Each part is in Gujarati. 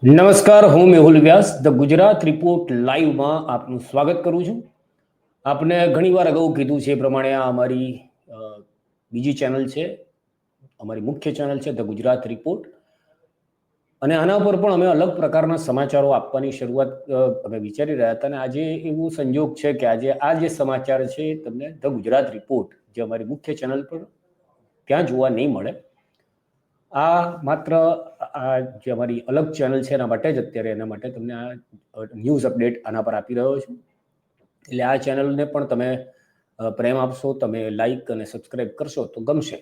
નમસ્કાર, હું મેહુલ વ્યાસ ધ ગુજરાત રિપોર્ટ લાઈવમાં આપનું સ્વાગત કરું છું. આપને ઘણીવાર અગાઉ કીધું છે એ પ્રમાણે આ અમારી બીજી ચેનલ છે, અમારી મુખ્ય ચેનલ છે ધ ગુજરાત રિપોર્ટ, અને આના પર પણ અમે અલગ પ્રકારના સમાચારો આપવાની શરૂઆત અમે વિચારી રહ્યા હતા. અને આજે એવું સંજોગ છે કે આજે આ જે સમાચાર છે તમને ધ ગુજરાત રિપોર્ટ, જે અમારી મુખ્ય ચેનલ પર ત્યાં જોવા નહીં મળે. આ માત્ર આ જે અમારી અલગ ચેનલ છે એના માટે જ અત્યારે એના માટે તમને આ ન્યૂઝ અપડેટ આના પર આપી રહ્યો છું. એટલે આ ચેનલને પણ તમે પ્રેમ આપશો, તમે લાઈક અને સબસ્ક્રાઈબ કરશો તો ગમશે.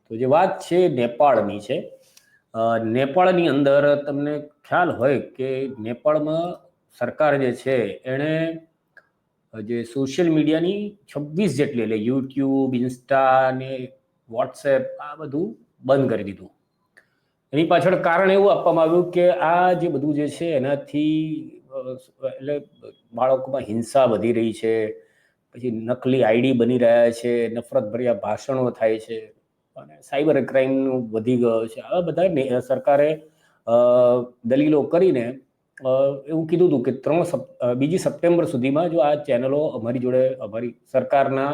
તો જે વાત છે નેપાળની છે. નેપાળની અંદર તમને ખ્યાલ હોય કે નેપાળમાં સરકાર જે છે એણે જે સોશિયલ મીડિયાની 26 જેટલી, એટલે યુટ્યુબ, ઇન્સ્ટા ને વોટ્સએપ, આ બધું બંધ કરી દીધું. એની પાછળ કારણ એવું આપવામાં આવ્યું કે આ જે બધું જે છે એનાથી એટલે બાળકોમાં હિંસા વધી રહી છે, પછી નકલી આઈડી બની રહ્યા છે, નફરતભર્યા ભાષણો થાય છે અને સાયબર ક્રાઇમનું વધી ગયો છે. આવા બધા સરકારે દલીલો કરીને એવું કીધું હતું કે 2 સપ્ટેમ્બર સુધીમાં જો આ ચેનલો અમારી જોડે, અમારી સરકારના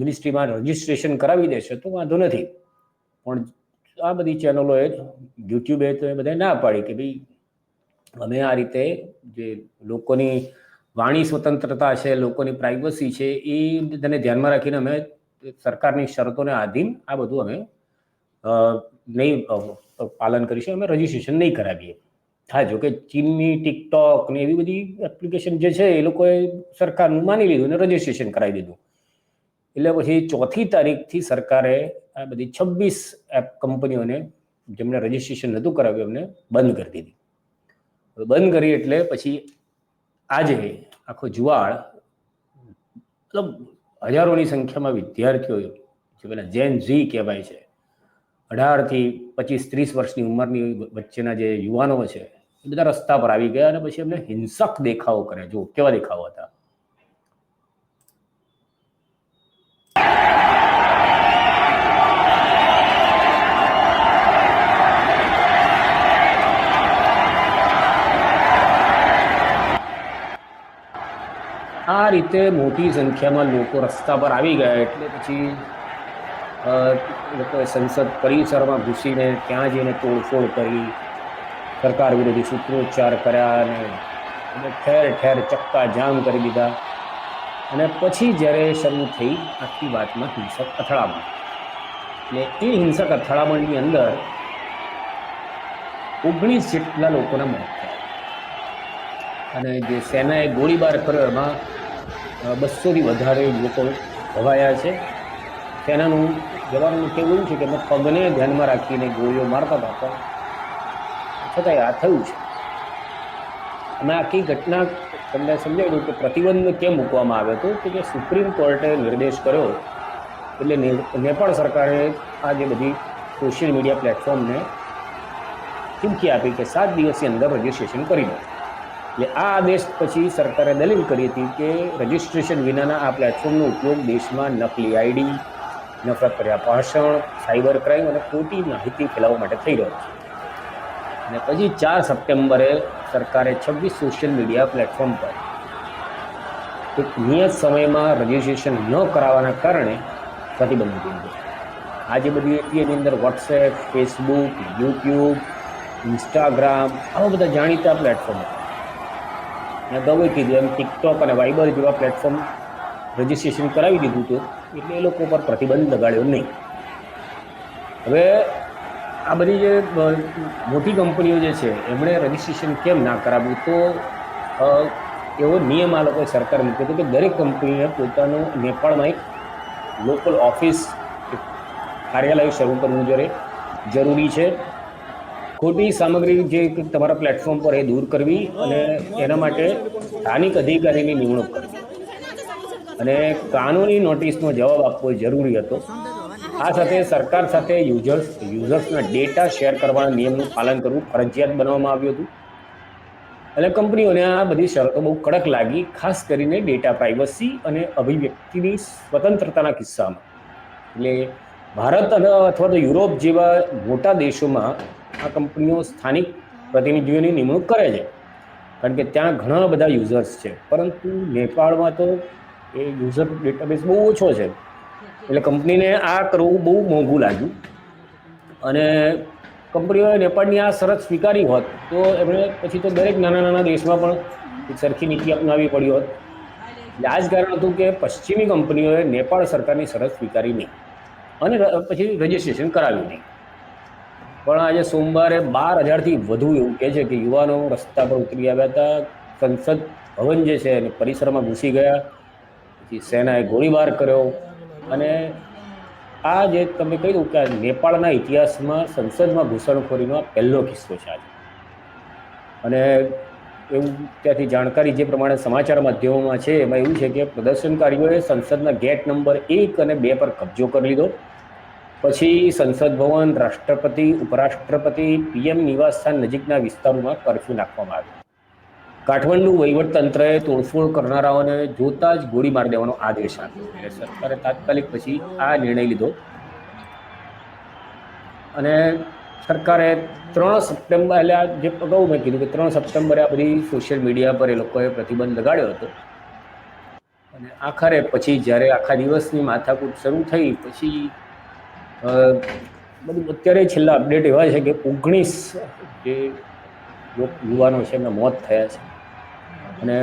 મિનિસ્ટ્રીમાં રજિસ્ટ્રેશન કરાવી દેશે તો વાંધો નથી. પણ આ બધી ચેનલોએ, યુટ્યુબે તો એ બધાએ ના પાડી કે ભાઈ અમે આ રીતે જે લોકોની વાણી સ્વતંત્રતા છે, લોકોની પ્રાઇવસી છે, એ બધાને ધ્યાનમાં રાખીને અમે સરકારની શરતોને આધીન આ બધું અમે નહીં પાલન કરીશું, અમે રજિસ્ટ્રેશન નહીં કરાવીએ. હા, જો કે ચીનની ટિકટોક ને એવી બધી એપ્લિકેશન જે છે એ લોકોએ સરકારનું માની લીધું અને રજિસ્ટ્રેશન કરાવી દીધું. એટલે પછી 4મી તારીખથી સરકારે આ બધી 26 એપ કંપનીઓને જેમને રજિસ્ટ્રેશન નહોતું કરાવ્યું એમને બંધ કરી દીધી. બંધ કરી એટલે પછી આજે આખો જુવાળ, મતલબ હજારોની સંખ્યામાં વિદ્યાર્થીઓ, જે પેલા જેન ઝી કહેવાય છે, 18 થી 25-30 વર્ષની ઉંમરની વચ્ચેના જે યુવાનો છે એ બધા રસ્તા પર આવી ગયા અને પછી એમને હિંસક દેખાવો કરે. જો કેવા દેખાવો હતા. આ રીતે મોટી સંખ્યામાં લોકો રસ્તા પર આવી ગયા એટલે પછી લોકોએ સંસદ પરિસરમાં ઘૂસીને ત્યાં જઈને તોડફોડ કરી, સરકાર વિરોધી સૂત્રોચ્ચાર કર્યા અને ઠેર ઠેર ચક્કા જામ કરી દીધા. અને પછી જ્યારે શરૂ થઈ આખી વાતમાં હિંસક અથડામણ, એટલે એ હિંસક અથડામણની અંદર 19 જેટલા લોકોના મોત થયા અને જે સેનાએ ગોળીબાર કર્યો એમાં 200થી વધારે લોકો ઘવાયા છે. સેનાનું જવાનનું કહેવું છે કે અમે પગને ધ્યાનમાં રાખીને ગોળીઓ મારતા હતા, પણ છતાંય આ થયું છે. અમે આખી ઘટના તમને સમજાવ્યું કે પ્રતિબંધ કેમ મૂકવામાં આવ્યો હતો, કે સુપ્રીમ કોર્ટે નિર્દેશ કર્યો એટલે નેપાળ સરકારે આ જે બધી સોશિયલ મીડિયા પ્લેટફોર્મને ચીમકી આપી કે 7 દિવસની અંદર રજિસ્ટ્રેશન કરી દો. એટલે આ આદેશ પછી સરકારે દલીલ કરી હતી કે રજિસ્ટ્રેશન વિનાના આ પ્લેટફોર્મનો ઉપયોગ દેશમાં નકલી આઈડી, નફરતભર્યા ભાષણ, સાયબર ક્રાઇમ અને ખોટી માહિતી ફેલાવવા માટે થઈ રહ્યો છે. અને પછી 4 સપ્ટેમ્બરે સરકારે 26 સોશિયલ મીડિયા પ્લેટફોર્મ પર એક નિયત સમયમાં રજિસ્ટ્રેશન ન કરાવવાના કારણે પ્રતિબંધ મૂકી દીધો. આ જે બધી હતી એની અંદર વોટ્સએપ, ફેસબુક, યુટ્યુબ, ઇન્સ્ટાગ્રામ, આવા બધા જાણીતા પ્લેટફોર્મ હતા. મેં અગાઉ કીધું એમ ટિકટોક અને વાઇબર જેવા પ્લેટફોર્મ રજિસ્ટ્રેશન કરાવી દીધું હતું, એટલે એ લોકો પર પ્રતિબંધ લગાડ્યો નહીં. હવે આ બધી જે મોટી કંપનીઓ જે છે એમણે રજિસ્ટ્રેશન કેમ ના કરાવ્યું, તો એવો નિયમ આ લોકોએ સરકાર મૂક્યો હતો કે દરેક કંપનીએ પોતાનું નેપાળમાં એક લોકલ ઓફિસ, કાર્યાલય શરૂ કરવું જરૂરી છે. ખોટી સામગ્રી જે તમારા પ્લેટફોર્મ પર એ દૂર કરવી અને એના માટે સ્થાનિક અધિકારીની નિમણૂક કરવી અને કાનૂની નોટિસનો જવાબ આપવો જરૂરી હતો. આ સાથે સરકાર સાથે યુઝર્સના ડેટા શેર કરવાના નિયમનું પાલન કરવું ફરજિયાત બનાવવામાં આવ્યું હતું. એટલે કંપનીઓને આ બધી શરતો બહુ કડક લાગી, ખાસ કરીને ડેટા પ્રાઇવસી અને અભિવ્યક્તિની સ્વતંત્રતાના કિસ્સામાં. એટલે ભારત અથવા તો યુરોપ જેવા મોટા દેશોમાં આ કંપનીઓ સ્થાનિક પ્રતિનિધિઓની નિમણૂક કરે છે, કારણ કે ત્યાં ઘણા બધા યુઝર્સ છે. પરંતુ નેપાળમાં તો એ યુઝર ડેટાબેઝ બહુ ઓછો છે, એટલે કંપનીને આ કરવું બહુ મોંઘું લાગ્યું. અને કંપનીઓએ નેપાળની આ શરત સ્વીકારી હોત તો એમણે પછી તો દરેક નાના નાના દેશમાં પણ એક સરખી નીતિ અપનાવવી પડી હોત. એટલે આ જ કારણ હતું કે પશ્ચિમી કંપનીઓએ નેપાળ સરકારની શરત સ્વીકારી નહીં અને પછી રજીસ્ટ્રેશન કરાવ્યું નહીં. પણ આજે સોમવારે 12,000થી વધુ એવું કહે છે કે યુવાનો રસ્તા પર ઉતરી આવ્યા હતા. સંસદ ભવન જે છે એને પરિસરમાં ઘૂસી ગયા, પછી સેનાએ ગોળીબાર કર્યો. અને આ જે તમે કહ્યું કે નેપાળના ઇતિહાસમાં સંસદમાં ઘૂસણખોરીનો આ પહેલો કિસ્સો છે આજે. અને એવું ત્યાંથી જાણકારી જે પ્રમાણે સમાચાર માધ્યમોમાં છે એમાં એવું છે કે પ્રદર્શનકારીઓએ સંસદના ગેટ નંબર 1 અને 2 પર કબજો કરી લીધો. પછી સંસદ ભવન, રાષ્ટ્રપતિ, ઉપરાષ્ટ્રપતિ, પીએમ નિવાસસ્થાન નજીકના વિસ્તારોમાં કર્ફ્યુ નાખવામાં આવ્યો. કાઠમંડુ વહીવટતંત્રએ તોડફોડ કરનારાઓને જોતા જ ગોળી મારી દેવાનો આદેશ આપ્યો. એટલે સરકારે તાત્કાલિક પછી આ નિર્ણય લીધો અને સરકારે 3 સપ્ટેમ્બર, એટલે જે અગાઉ મેં કીધું કે 3 સપ્ટેમ્બરે આ બધી સોશિયલ મીડિયા પર એ લોકોએ પ્રતિબંધ લગાડ્યો હતો. અને આખરે પછી જ્યારે આખા દિવસની માથાકૂટ શરૂ થઈ પછી બધું અત્યારે છેલ્લા અપડેટ એવા છે કે 19 જે યુવાનો છે એમના મોત થયા છે. અને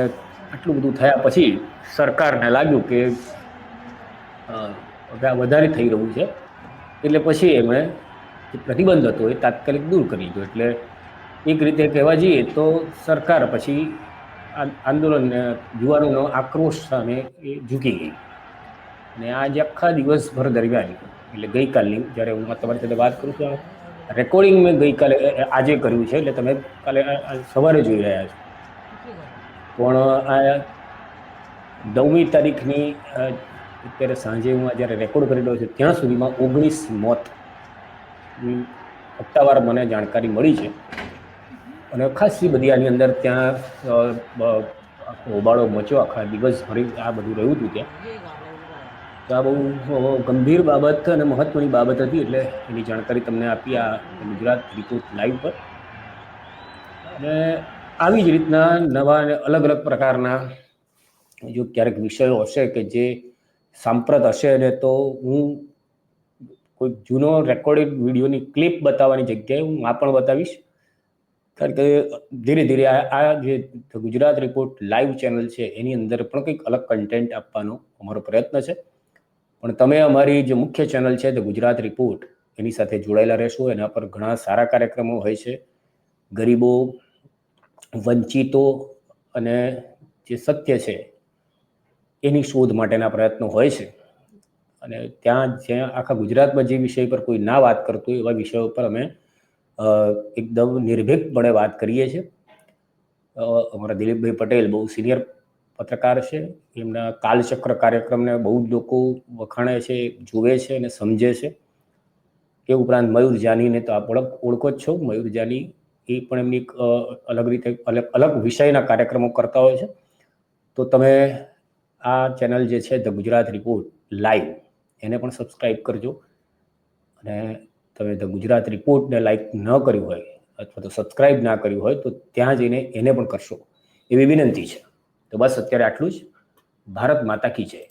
આટલું બધું થયા પછી સરકારને લાગ્યું કે વધારે થઈ રહ્યું છે, એટલે પછી એમણે જે પ્રતિબંધ હતો એ તાત્કાલિક દૂર કરી દીધો. એટલે એક રીતે કહેવા જઈએ તો સરકાર પછી આંદોલનને, યુવાનોનો આક્રોશ સામે એ ઝૂકી ગઈ. અને આજે આખા દિવસભર દરમિયાન, એટલે ગઈકાલની જ્યારે હું તમારી સાથે વાત કરું છું, રેકોર્ડિંગ મેં ગઈકાલે આજે કર્યું છે, એટલે તમે કાલે સવારે જોઈ રહ્યા છો. પણ આ 9મી તારીખની અત્યારે સાંજે હું જ્યારે રેકોર્ડ કરી રહ્યો છું ત્યાં સુધીમાં 19 મોત સત્તાવાર મને જાણકારી મળી છે. અને ખાસી બધી આની અંદર ત્યાં હોબાળો મચ્યો, આખા દિવસભરી આ બધું રહ્યું હતું ત્યાં. તો આ બહુ ગંભીર બાબત અને મહત્વની બાબત હતી, એટલે એની જાણકારી તમને આપી આ ગુજરાત રિપોર્ટ લાઈવ પર. અને આવી જ રીતના નવા અને અલગ અલગ પ્રકારના જો ક્યારેક વિષયો હશે કે જે સાંપ્રત હશે ને, તો હું કોઈ જૂનો રેકોર્ડેડ વિડીયોની ક્લિપ બતાવવાની જગ્યાએ હું આ પણ બતાવીશ. કારણ કે ધીરે ધીરે આ જે ગુજરાત રિપોર્ટ લાઈવ ચેનલ છે એની અંદર પણ કંઈક અલગ કન્ટેન્ટ આપવાનો અમારો પ્રયત્ન છે. પણ તમે અમારી જે મુખ્ય ચેનલ છે ધ ગુજરાત રિપોર્ટ એની સાથે જોડાયેલા રહેશો. એના પર ઘણા સારા કાર્યક્રમો હોય છે. ગરીબો, વંચિતો અને જે સત્ય છે એની શોધ માટેના પ્રયત્નો હોય છે. અને ત્યાં જ્યાં આખા ગુજરાતમાં જે વિષય પર કોઈ ના વાત કરતું એવા વિષયો પર અમે એકદમ નિર્ભીકપણે વાત કરીએ છીએ. અમારા દિલીપભાઈ પટેલ બહુ સિનિયર પત્રકાર છે. એમના કાલચક્ર કાર્યક્રમને બહુ જ લોકો વખાણે છે, જુએ છે અને સમજે છે. એ ઉપરાંત મયુર જાનીને તો આપ ઓળખો જ છો. મયુર જાની એ પણ એમની અલગ રીતે અલગ વિષયના કાર્યક્રમો કરતા હોય છે. તો તમે આ ચેનલ જે છે ધ ગુજરાત રિપોર્ટ લાઈવ એને પણ સબસ્ક્રાઈબ કરજો. અને તમે ધ ગુજરાત રિપોર્ટને લાઈક ન કર્યું હોય અથવા તો સબસ્ક્રાઈબ ના કર્યું હોય તો ત્યાં જઈને એને પણ કરશો એવી વિનંતી છે. તો બસ અત્યારે આટલું જ. ભારત માતા કી જય.